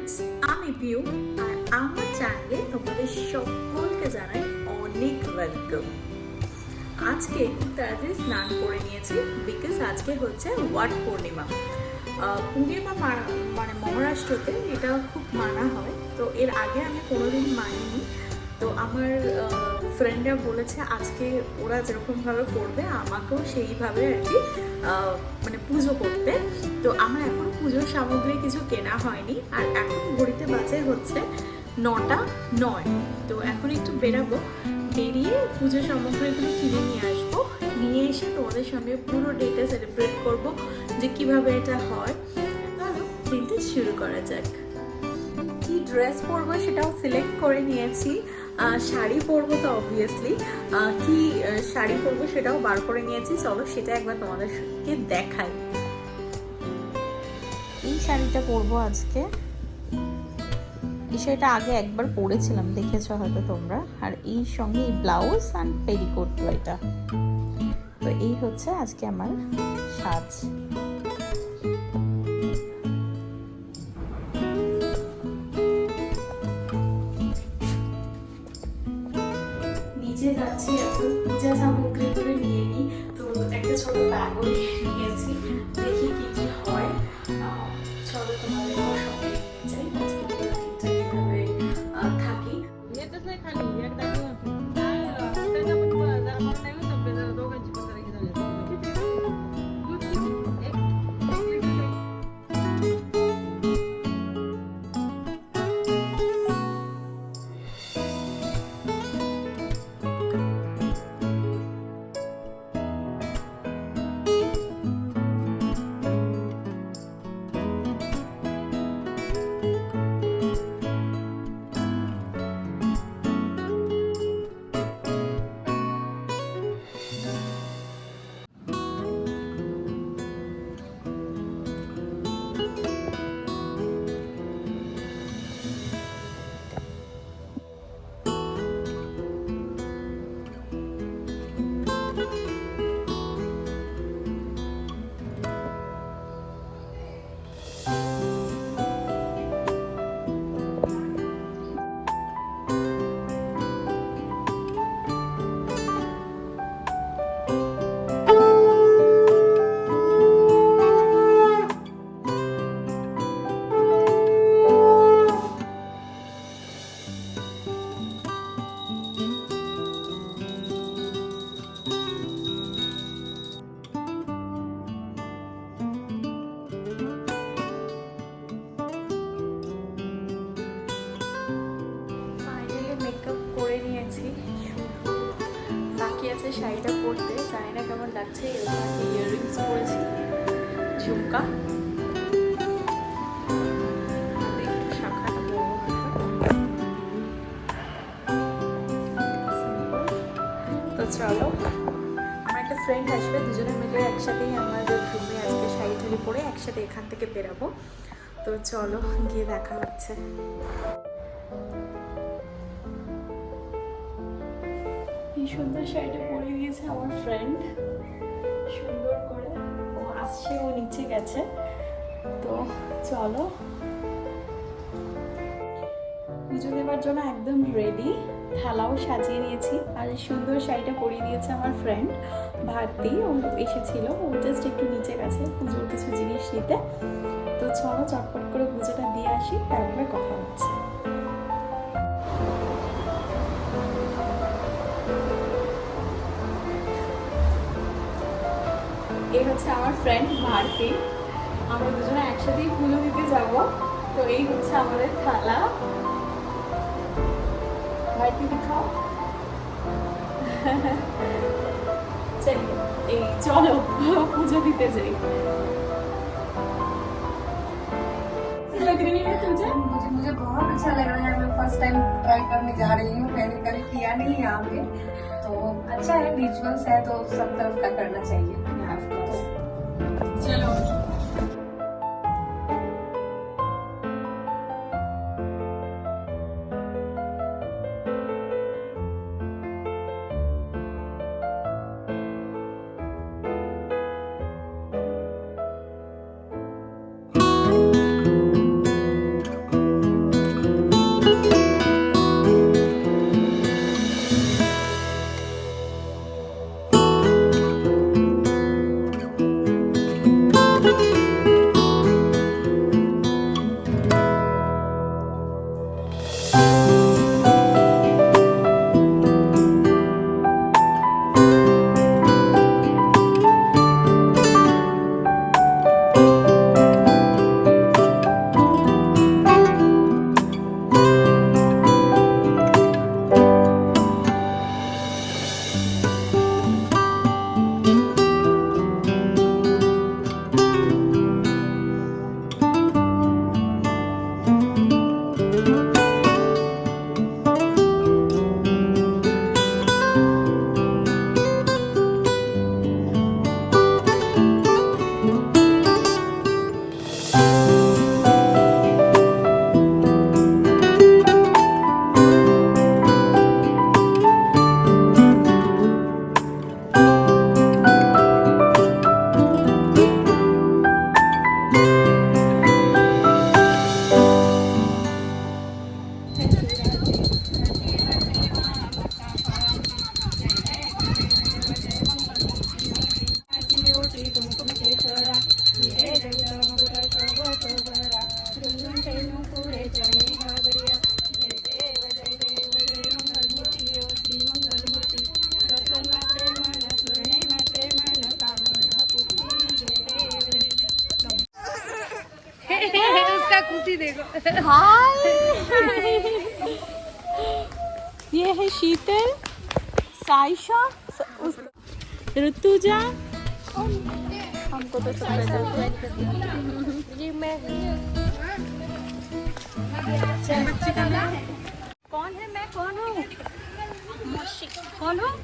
Friends, আমি পিউ আর আমার চ্যানেলে তোমাদের সকলকে জানাই অনেক ওয়েলকাম। আজকে খুব তাড়াতাড়ি স্নান করে নিয়েছি বিকজ আজকে হচ্ছে ওয়াট পূর্ণিমা। পূর্ণিমা মানে মহারাষ্ট্রতে এটা খুব মানা হয়, তো এর আগে আমি কোনোদিন মানিনি। তো আমার ফ্রেন্ডরা বলেছে আজকে ওরা যেরকমভাবে করবে আমাকেও সেইভাবে আর কি মানে পুজো করতে। তো আমার এখন পুজোর সামগ্রী কিছু কেনা হয়নি, আর এখন ঘড়িতে বাজে হচ্ছে 9:09। তো এখন একটু বেরাবো, বেরিয়ে পুজোর সামগ্রীগুলো কিনে নিয়ে আসবো, নিয়ে এসে তোমাদের সঙ্গে পুরো ডেটা সেলিব্রেট করব যে কিভাবে এটা হয়। চলো দিনটা শুরু করা যাক। কি ড্রেস পরবো সেটাও সিলেক্ট করে নিয়েছি। শাড়ি পরবো তো অবভিয়াসলি, কি শাড়ি পরবো সেটাও বার করে নিয়েছি। চলো সেটা একবার তোমাদেরকে দেখাই। এই শাড়িটা পরবো আজকে। এই শাড়িটা আগে একবার পরেছিলাম, দেখেছো হয়তো তোমরা। আর এই সঙ্গে এই ব্লাউজ অ্যান্ড পেটিকোট এটা। তো এই হচ্ছে আজকে আমার সাজ। নিচে যাচ্ছি, এখন পূজা সামগ্রীগুলো নিয়ে নিই। তো একটা ছোট ব্যাগও নিয়েছি, দেখি কি কি হয়। চলো তোমাদের সঙ্গে নিয়ে যাই আজকে কিভাবে থাকি। বাকি আছে শাড়িটা পরতে, জানি না কেমন লাগছে। ইয়াররিংস পরেছি, ঝুমকা, একটু শাখাটা পরবো। তো চলো, আমার একটা ফ্রেন্ড আসবে, দুজনে মিলে একসাথেই আমাদের রুমে আজকে শাড়ি টাড়ি পরে একসাথে এখান থেকে বেরাবো। তো চলো গিয়ে দেখা হচ্ছে। এই সুন্দর শাড়িটা পরে দিয়েছে আমার ফ্রেন্ড, সুন্দর করে। ও আসছে, ও নিচে গেছে। তো চলো, পুজো দেওয়ার জন্য একদম রেডি, থালাও সাজিয়ে নিয়েছি। আর এই সুন্দর শাড়িটা পরিয়ে দিয়েছে আমার ফ্রেন্ড ভারতী, ও এসেছিল। ও জাস্ট একটু নিচে গেছে পুজোর কিছু জিনিস নিতে। তো চলো চটপট করে পুজোটা দিয়ে আসি, তারপরে কথা হচ্ছে। এই হচ্ছে আমার ফ্রেন্ড ভারতী, আমরা দুজনে একসাথেই পুজো দিতে যাব। তো এই হচ্ছে আমাদের থালা। ভারতী দেখাও। এই চলো পুজো দিতে যাই। मुझे बहुत अच्छा लग रहा है। मैं फर्स्ट टाइम ट्राई करने जा रही हूँ, मैंने कभी किया नहीं यहाँ पे। तो अच्छा है, रिचुअल्स है तो सब तरफ का करना चाहिए। चलो इसका खुशी देखो। ये है शीतल, साइशा, ऋतुजा। हमको तो सब ये मैं बच्चे का नाम कौन है? मैं कौन हूँ? कौन हूँ?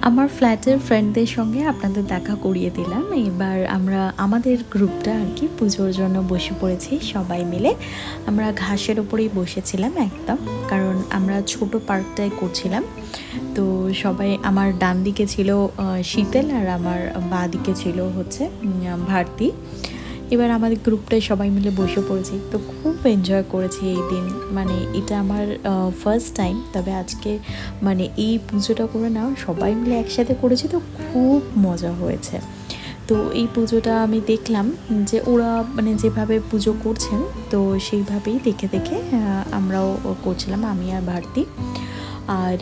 আমার ফ্ল্যাটের ফ্রেন্ডদের সঙ্গে আপনাদের দেখা করিয়ে দিলাম। এবার আমরা আমাদের গ্রুপটা আর কি পুজোর জন্য বসে পড়েছি সবাই মিলে। আমরা ঘাসের ওপরেই বসেছিলাম একদম, কারণ আমরা ছোট পার্কটাই করছিলাম। তো সবাই, আমার ডান দিকে ছিল শীতল আর আমার বাঁ দিকে ছিল হচ্ছে ভারতী। এবার আমাদের গ্রুপটায় সবাই মিলে বসে পড়েছি, তো খুব এনজয় করেছি এই দিন। মানে এটা আমার ফার্স্ট টাইম, তবে আজকে মানে এই পুজোটা করে না সবাই মিলে একসাথে করেছি, তো খুব মজা হয়েছে। তো এই পুজোটা আমি দেখলাম যে ওরা মানে যেভাবে পুজো করছেন, তো সেইভাবেই দেখে দেখে আমরাও করছিলাম, আমি আর ভারতী। আর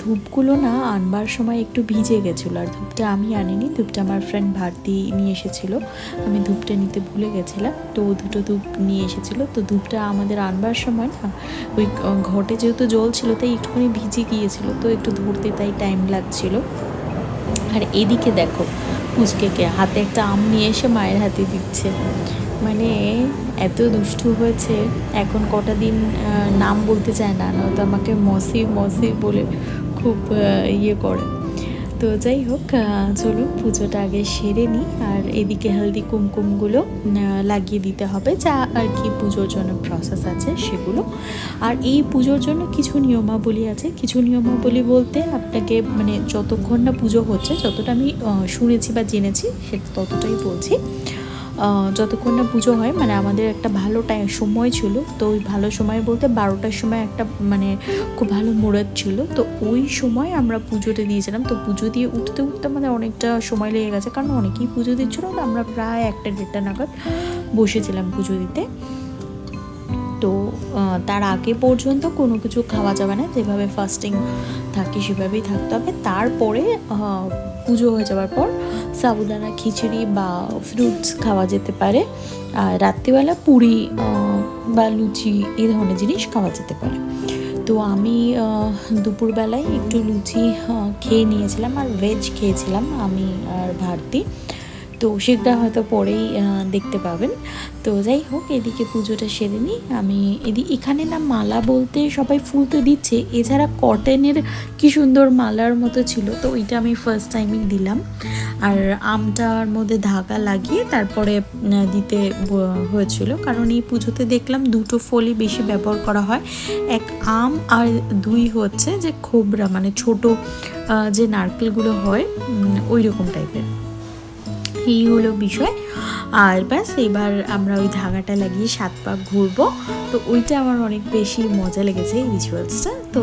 ধূপগুলো না আনবার সময় একটু ভিজে গেছিলো, আর ধূপটা আমি আনিনি, ধূপটা আমার ফ্রেন্ড ভারতী নিয়ে এসেছিলো। আমি ধূপটা নিতে ভুলে গেছিলাম, তো দুটো ধূপ নিয়ে এসেছিলো। তো ধূপটা আমাদের আনবার সময় না ওই ঘটে যেহেতু জল ছিল, তাই একটুখানি ভিজে গিয়েছিলো, তো একটু ধরতে তাই টাইম লাগছিলো। আর এদিকে দেখো পুচকেকে হাতে একটা আম নিয়ে এসে মায়ের হাতে দিচ্ছে। মানে এত দুষ্টু হয়েছে, এখন কটা দিন নাম বলতে চায় না, নয়তো আমাকে মসি মসি বলে খুব ইয়ে করে। তো যাই হোক, চলুন পুজোটা আগে সেরে নিই। আর এদিকে হলদি কুমকুমগুলো লাগিয়ে দিতে হবে, যা আর কি পুজোর জন্য প্রসেস আছে সেগুলো। আর এই পুজোর জন্য কিছু নিয়মাবলী আছে। কিছু নিয়মাবলী বলতে আপনাকে মানে যতক্ষণ না পুজো হচ্ছে, যতটা আমি শুনেছি বা জেনেছি সেটা ততটাই বলছি। যতক্ষণ না পুজো হয়, মানে আমাদের একটা ভালো সময় ছিল, তো ওই ভালো সময় বলতে 12টার সময় একটা মানে খুব ভালো মুহূর্ত ছিল, তো ওই সময় আমরা পুজোটা দিয়েছিলাম। তো পুজো দিয়ে উঠতে উঠতে আমাদের অনেকটা সময় লেগে গেছে, কারণ অনেকেই পুজো দিচ্ছিলো, তো আমরা প্রায় 1টা-1:30 নাগাদ বসেছিলাম পুজো দিতে। তো তার আগে পর্যন্ত কোনো কিছু খাওয়া যাবে না, যেভাবে ফাস্টিং থাকি সেভাবেই থাকতে হবে। তারপরে পুজো হয়ে যাওয়ার পর সাবুদানা খিচুড়ি বা ফ্রুটস খাওয়া যেতে পারে, আর রাত্রিবেলা পুরি বা লুচি এই ধরনের জিনিস খাওয়া যেতে পারে। তো আমি দুপুরবেলায় একটু লুচি খেয়ে নিয়েছিলাম, আর ভেজ খেয়েছিলাম আমি আর ভারতী। তো সেটা হয়তো পরেই দেখতে পাবেন। তো যাই হোক, এদিকে পুজোটা সেরে নিই আমি। এখানে না মালা বলতে সবাই ফুল তো দিচ্ছে, এছাড়া কটনের কি সুন্দর মালার মতো ছিল, তো ওইটা আমি ফার্স্ট টাইমই দিলাম। আর আমটার মধ্যে ধাগা লাগিয়ে তারপরে দিতে হয়েছিল, কারণ এই পুজোতে দেখলাম দুটো ফলই বেশি ব্যবহার করা হয়, এক আম আর দুই হচ্ছে যে খোবরা, মানে ছোট যে নারকেলগুলো হয় ওই রকম টাইপের। এই হলো বিষয়। আর ব্যাস, এবার আমরা ওই ধাগাটা লাগিয়ে 7 পাক ঘুরবো, তো ওইটা আমার অনেক বেশি মজা লেগেছে এই রিচুয়ালসটা। তো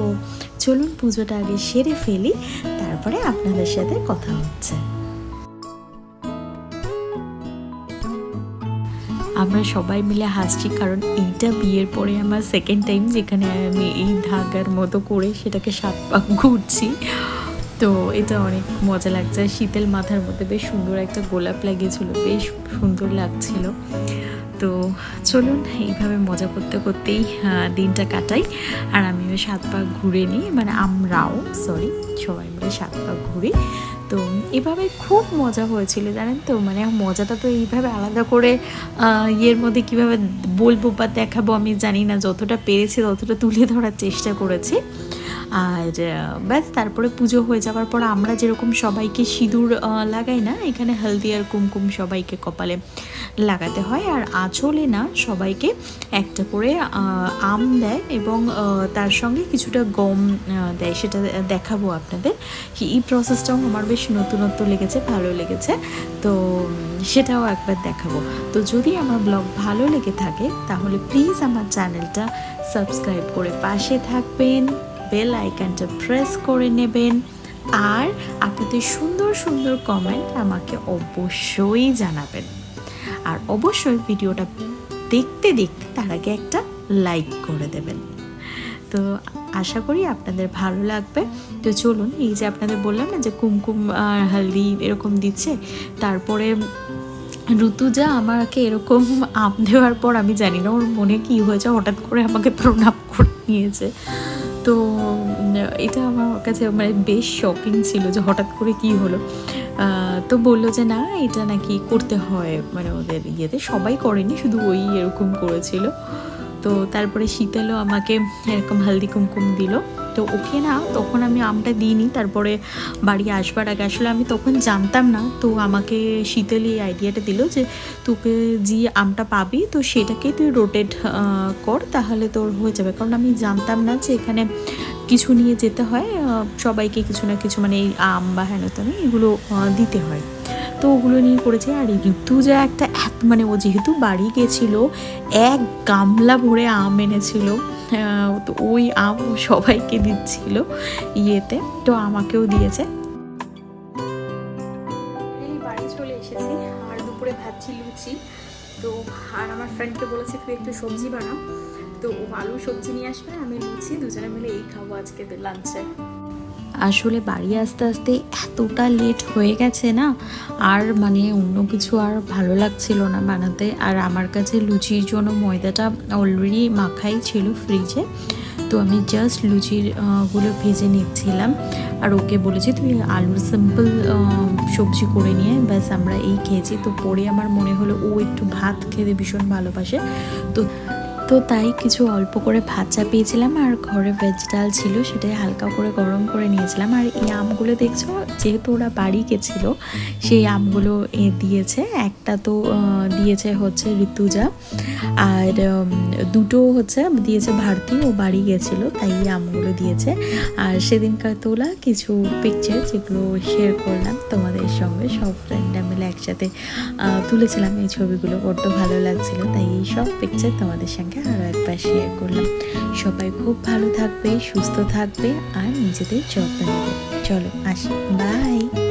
চলুন পুজোটা আগে সেরে ফেলি, তারপরে আপনাদের সাথে কথা হচ্ছে। আমরা সবাই মিলে হাসছি, কারণ এইটা বিয়ের পরে আমার সেকেন্ড টাইম যেখানে আমি এই ধাগার মতো করে সেটাকে 7 পাক ঘুরছি। তো এটা অনেক মজা লাগছে। শীতল মাথার মধ্যে বেশ সুন্দর একটা গোলাপ লাগিয়েছিল, বেশ সুন্দর লাগছিল। তো চলুন এইভাবে মজা করতে করতেই দিনটা কাটাই। আর আমিও 7 পাক ঘুরে নিই, মানে আমরাও সবাই মিলে 7 পাক ঘুরি। তো এভাবে খুব মজা হয়েছিল জানেন তো, মানে মজাটা তো এইভাবে আলাদা করে ইয়ের মধ্যে কিভাবে বলবো বা দেখাবো আমি জানি না, যতটা পেরেছি ততটা তুলে ধরার চেষ্টা করেছি। আর ব্যাস, তারপরে পুজো হয়ে যাওয়ার পর আমরা যেরকম সবাইকে সিঁদুর লাগাই না, এখানে হলদি আর কুমকুম সবাইকে কপালে লাগাতে হয়। আর আঁচলে না সবাইকে একটা করে আম দেয়, এবং তার সঙ্গে কিছুটা গম দেয়, সেটা দেখাবো আপনাদের। এই প্রসেসটাও আমার বেশ নতুনত্ব লেগেছে, ভালো লেগেছে, তো সেটাও একবার দেখাবো। তো যদি আমার ব্লগ ভালো লেগে থাকে তাহলে প্লিজ আমার চ্যানেলটা সাবস্ক্রাইব করে পাশে থাকবেন, বেল আইকনটা প্রেস করে নেবেন, আর আপনাদের সুন্দর সুন্দর কমেন্ট আমাকে অবশ্যই জানাবেন। আর অবশ্যই ভিডিওটা দেখতে দেখতে তার আগে একটা লাইক করে দেবেন। তো আশা করি আপনাদের ভালো লাগবে। তো চলুন, এই যে আপনাদের বললাম না যে কুমকুম আর হলদি এরকম দিচ্ছে, তারপরে ঋতুজা আমাকে এরকম আম দেওয়ার পর আমি জানি না ওর মনে কি হয়েছে, হঠাৎ করে আমাকে প্রণাম করে নিয়েছে। তো এটা আমার কাছে মানে বেশ শকিং ছিল যে হঠাৎ করে কি হলো। তো বললো যে না, এটা নাকি করতে হয়, মানে ওদের ইয়েতে সবাই করেনি, শুধু ওই এরকম করেছিল। তো তারপরে শীতলও আমাকে এরকম হলদি কুমকুম দিল। তো ওকে না তখন আমি আমটা দিইনি, তারপরে বাড়ি আসবার আগে আসলে আমি তখন জানতাম না, তো আমাকে শীতল এই আইডিয়াটা দিল যে তোকে যে আমটা পাবি তো সেটাকে তুই রোটেট কর, তাহলে তোর হয়ে যাবে। কারণ আমি জানতাম না যে এখানে কিছু নিয়ে যেতে হয়, সবাইকে কিছু না কিছু মানে এই আম বা হেন তেন এগুলো দিতে হয়। তো ওগুলো নিয়ে করেছে। আর ঋতুজা একটা মানে ও যেহেতু বাড়ি গেছিলো, এক গামলা ভরে আম এনেছিল। তো ওই আম সবাইকে দিচ্ছিল ইয়েতে, তো আমাকেও দিয়েছে। এই বাড়ি চলে এসেছি, আর দুপুরে ভাবছি লুচি। তো আর আমার ফ্রেন্ডকে বলেছি তুই একটু সবজি বানা, তো ও আলু সবজি নিয়ে আসবে, আমি লুচি, দুজনে মিলে এই খাবো আজকে লাঞ্চে। আসলে বাড়ি আসতে আসতে এতটা লেট হয়ে গেছে না, আর মানে অন্য কিছু আর ভালো লাগছিল না বানাতে। আর আমার কাছে লুচির জন্য ময়দাটা অলরেডি মাখাই ছিল ফ্রিজে, তো আমি জাস্ট লুচির গুলো ভেজে নিচ্ছিলাম। আর ওকে বলেছি তুই আলুর সিম্পল সবজি করে নিয়ে ব্যাস আমরা এই খেয়েছি। তো পরে আমার মনে হলো ও একটু ভাত খেতে ভীষণ ভালোবাসে, তো তাই কিছু অল্প করে ভাত চাপিয়েছিলাম, আর ঘরে ভেজ ডাল ছিল সেটাই হালকা করে গরম করে নিয়েছিলাম। আর এই আমগুলো দেখছো, যেহেতু ওরা বাড়ি গেছিলো সেই আমগুলো দিয়েছে। একটা তো দিয়েছে হচ্ছে ঋতুজা, আর দুটো হচ্ছে দিয়েছে ভারতী, ও বাড়ি গেছিলো তাই এই আমগুলো দিয়েছে। আর সেদিনকার তোলা কিছু পিকচার যেগুলো শেয়ার করলাম তোমাদের সঙ্গে, সব ফ্রেন্ডরা মিলে একসাথে তুলেছিলাম এই ছবিগুলো, বড্ড ভালো লাগছিল, তাই এই সব পিকচার তোমাদের সঙ্গে আরও একবার শেয়ার করলাম। সবাই খুব ভালো থাকবে, সুস্থ থাকবে, আর নিজেদের যত্ন নেবে। চলো আসি, বাই।